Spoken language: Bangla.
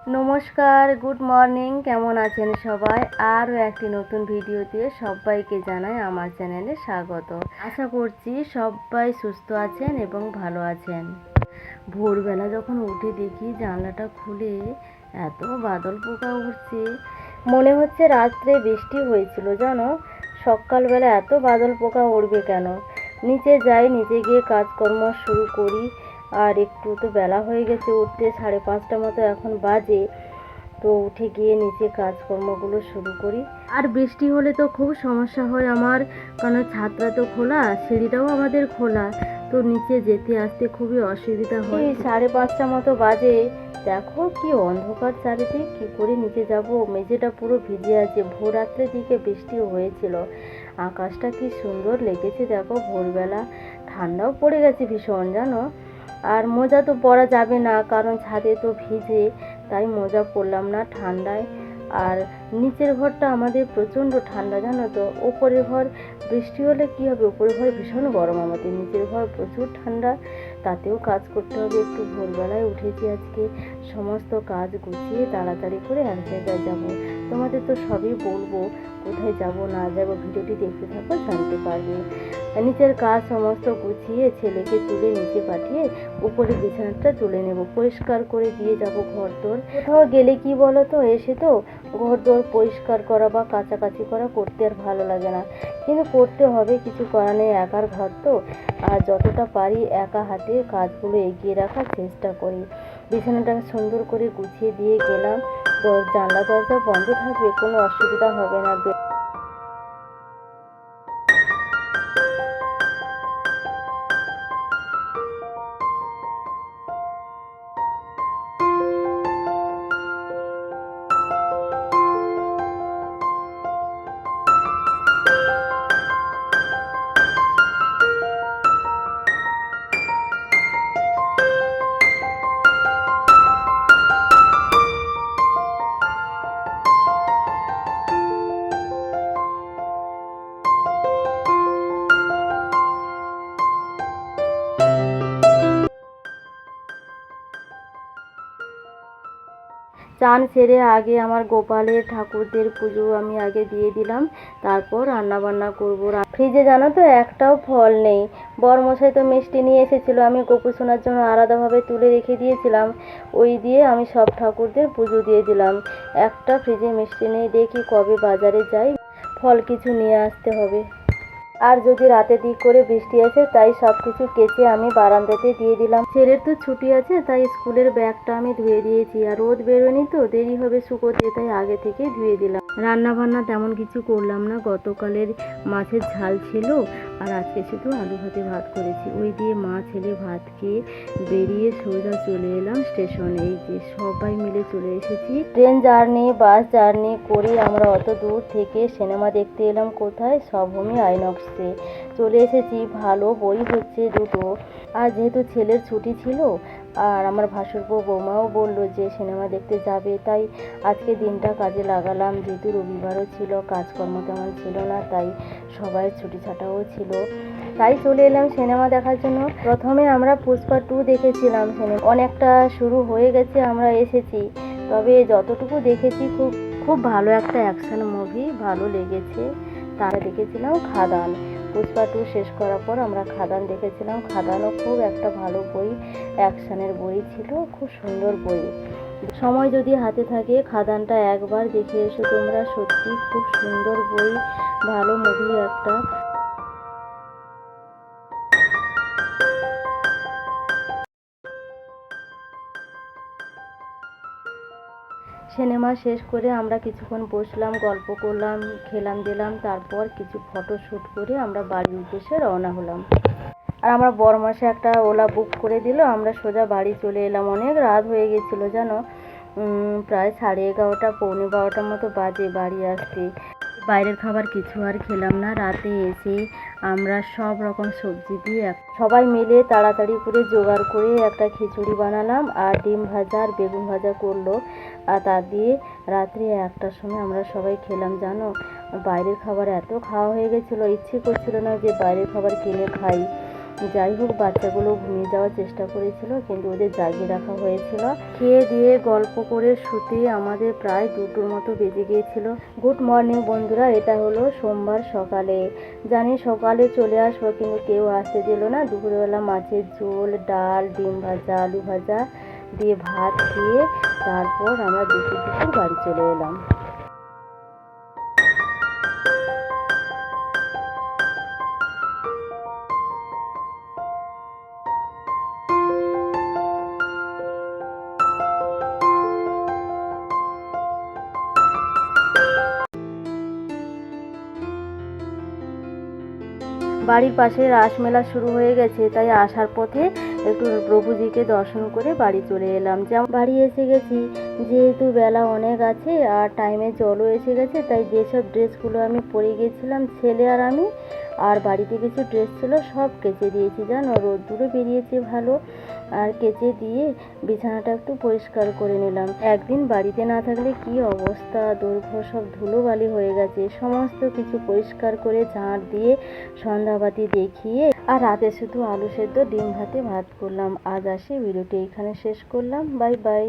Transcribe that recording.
নমস্কার, গুড মর্নিং। কেমন আছেন সবাই? আরও একটি নতুন ভিডিওতে সবাইকে জানাই আমার চ্যানেলে স্বাগত। আশা করছি সবাই সুস্থ আছেন এবং ভালো আছেন। ভোরবেলা যখন উঠে দেখি জানলাটা খুলে এত বাদল পোকা উঠছে, মনে হচ্ছে রাত্রে বৃষ্টি হয়েছিল জানো। সকালবেলা এত বাদল পোকা উড়বে কেন? নিচে যাই, নিচে গিয়ে কাজকর্ম শুরু করি। আর একটু তো বেলা হয়ে গেছে, উঠতে 5:30 মতো এখন বাজে। তো উঠে গিয়ে নিচে কাজকর্মগুলো শুরু করি। আর বৃষ্টি হলে তো খুব সমস্যা হয় আমার, কারণ ছাদটা তো খোলা, সিঁড়িটাও আমাদের খোলা, তো নিচে যেতে আসতে খুবই অসুবিধা হয়। 5:30 মতো বাজে, দেখো কি অন্ধকার চারিদিক, কি করে নিচে যাব। মেঝেটা পুরো ভিজে আছে, ভোর রাত্রের দিকে বৃষ্টিও হয়েছিল। আকাশটা কি সুন্দর লেগেছে দেখো ভোরবেলা। ঠান্ডাও পড়ে গেছে ভীষণ জানো। আর মোজা তো পরা যাবে না, কারণ ছাদে তো ভিজে, তাই মোজা পরলাম না ঠান্ডায়। আর নিচের ঘরটা আমাদের প্রচণ্ড ঠান্ডা জানো তো। ওপরের ঘর বৃষ্টি হলে কী হবে, ওপরের ঘর ভীষণ গরম, আমাদের নিচের ঘর প্রচুর ঠান্ডা। তাতেও কাজ করতে হবে। একটু ভোরবেলায় উঠেছি আজকে, সমস্ত কাজ গুছিয়ে তাড়াতাড়ি করে এক জায়গায় যাব। তোমাদের তো সবই বলবো, কোথায় যাব না যাব, ভিডিওটি দেখতে থাকো, জানতে পারবে। নিচের কাজ সমস্ত গুছিয়ে ছেলেকে তুলে নিচে পাঠিয়ে উপরে বিছানাটা তুলে নেব, পরিষ্কার করে দিয়ে যাব ঘর দোর। কোথাও গেলে কি বলো তো, এসে তো ঘর দোর পরিষ্কার করা বা কাচাকাচি করা করতে আর ভালো লাগে না, কিন্তু করতে হবে, কিছু করার নেই, একার ঘর তো। আর যতটা পারি একা হাতে কাজগুলো এগিয়ে রাখার চেষ্টা করি। বিছানাটা সুন্দর করে গুছিয়ে দিয়ে গেলাম। জানলা দরজা বন্ধ থাকবে, কোনো অসুবিধা হবে না। চান সেরে আগে আমার গোপালের ঠাকুরদের পুজো আমি আগে দিয়ে দিলাম, তারপর রান্নাবান্না করবো। ফ্রিজে জানো তো একটাও ফল নেই। বরমশাই তো মিষ্টি নিয়ে এসেছিলো, আমি গোপু সোনার জন্য আলাদাভাবে তুলে রেখে দিয়েছিলাম, ওই দিয়ে আমি সব ঠাকুরদের পুজো দিয়ে দিলাম। একটা ফ্রিজে মিষ্টি নেই, দেখি কবে বাজারে যাই, ফল কিছু নিয়ে আসতে হবে। আর যদি রাতের দিক করে বৃষ্টি আসে, তাই সব কিছু কেচে আমি বারান্দাতে দিয়ে দিলাম। ছেলের তো ছুটি আছে, তাই স্কুলের ব্যাগটা আমি ধুয়ে দিয়েছি। আর রোদ বেরোয়নি তো, দেরি হবে শুকোতে, তাই আগে থেকে ধুয়ে দিলাম। রান্না বান্না তেমন কিছু করলাম না, গতকালের মাছের ঝাল ছিল, আর আজকে শুধু আলু ভাতে ভাত করেছি। ওই দিয়ে মা ছেলে ভাত খেয়ে বেরিয়ে সোজা চলে এলাম স্টেশনে। এই যে সবাই মিলে চলে এসেছি। ট্রেন জার্নি, বাস জার্নি করে আমরা অত দূর থেকে সিনেমা দেখতে এলাম। কোথায়? সবভূমি আইনক্সে চলে এসেছি। ভালো বই হচ্ছে দুটো। আর যেহেতু ছেলের ছুটি ছিল, আর আমার ভাসুরপো বৌমাও বললো যে সিনেমা দেখতে যাবে, তাই আজকে দিনটা কাজে লাগালাম। যেহেতু রবিবারও ছিল, কাজকর্ম তেমন ছিল না, তাই সবাই ছুটি ছাটাও ছিল, তাই চলে এলাম সিনেমা দেখার জন্য। প্রথমে আমরা পুষ্পা 2 দেখেছিলাম। সিনেমা অনেকটা শুরু হয়ে গেছে, আমরা এসেছি, তবে যতটুকু দেখেছি খুব খুব ভালো একটা অ্যাকশন মুভি, ভালো লেগেছে। তারা দেখেছিলাম খাদান। পুষ্পা 2 শেষ করার পর আমরা খাদান দেখেছিলাম। খাদানও খুব একটা ভালো বই, অ্যাকশনের বই ছিল, খুব সুন্দর বই। সময় যদি হাতে থাকে খাদানটা একবার দেখে এসো তোমরা, সত্যি খুব সুন্দর বই, ভালো মুভি একটা। সিনেমা শেষ করে আমরা কিছুক্ষণ বসলাম, গল্প করলাম, খেলাম দিলাম, তারপর কিছু ফটোশ্যুট করে আমরা বাড়ির উদ্দেশ্যে রওনা হলাম। আর আমার বরমাসে একটা ওলা বুক করে দিল, আমরা সোজা বাড়ি চলে এলাম। অনেক রাত হয়ে গেছিলো জানো, প্রায় 11:30 পৌনে 12টার মতো বাজে বাড়ি আসতে। বাইরের খাবার কিছু আর খেলাম না। রাতে এসে আমরা সব রকম সবজি দিয়ে সবাই মিলে তাড়াতাড়ি করে জোগাড় করে একটা খিচুড়ি বানালাম, আর ডিম ভাজা আর বেগুন ভাজা করলো, আর তা দিয়ে রাত্রি 1টার সময় আমরা সবাই খেলাম জানো। বাইরের খাবার এত খাওয়া হয়ে গেছিলো, ইচ্ছে করছিল না যে বাইরের খাবার কিনে খাই। যাই হোক, বাচ্চাগুলো ঘুমিয়ে যাওয়ার চেষ্টা করেছিল, কিন্তু ওদের জাগিয়ে রাখা হয়েছিল। খেয়ে দিয়ে গল্প করে শুতে আমাদের প্রায় 2টোর মতো বেজে গিয়েছিল। গুড মর্নিং বন্ধুরা, এটা হলো সোমবার সকালে। জানি সকালে চলে আসবো, কিন্তু কেউ আসতে দিল না। দুপুরবেলা মাছের ঝোল, ডাল, ডিম ভাজা, আলু ভাজা দিয়ে ভাত খেয়ে তারপর আমরা দুপুর বাড়ি চলে এলাম। বাড়ির পাশে রাসমেলা শুরু হয়ে গেছে, তাই আসার পথে একটু প্রভুজিকে দর্শন করে বাড়ি চলে এলাম। যেমন বাড়ি এসে গেছি, যেহেতু বেলা অনেক আছে আর টাইমে জলও এসে গেছে, তাই যেসব ড্রেসগুলো আমি পরে গেছিলাম ছেলে আর আমি, আর বাড়িতে কিছু ড্রেস ছিল সব কেচে দিয়েছি। জানো, রোদ্দুরও বেরিয়েছে ভালো, আর কেচে দিয়ে বিছানাটা একটু পরিষ্কার করে নিলাম। একদিন বাড়িতে না থাকলে কি অবস্থা, দৈর্ঘ্য সব ধুলোবালি হয়ে গেছে। সমস্ত কিছু পরিষ্কার করে ঝাঁট দিয়ে সন্ধ্যাবাতি দেখিয়ে আর রাতে শুধু আলু সেদ্ধ ডিম ভাতে ভাত করলাম। আজ আসি ভিডিওটি এখানে শেষ করলাম। Bye bye.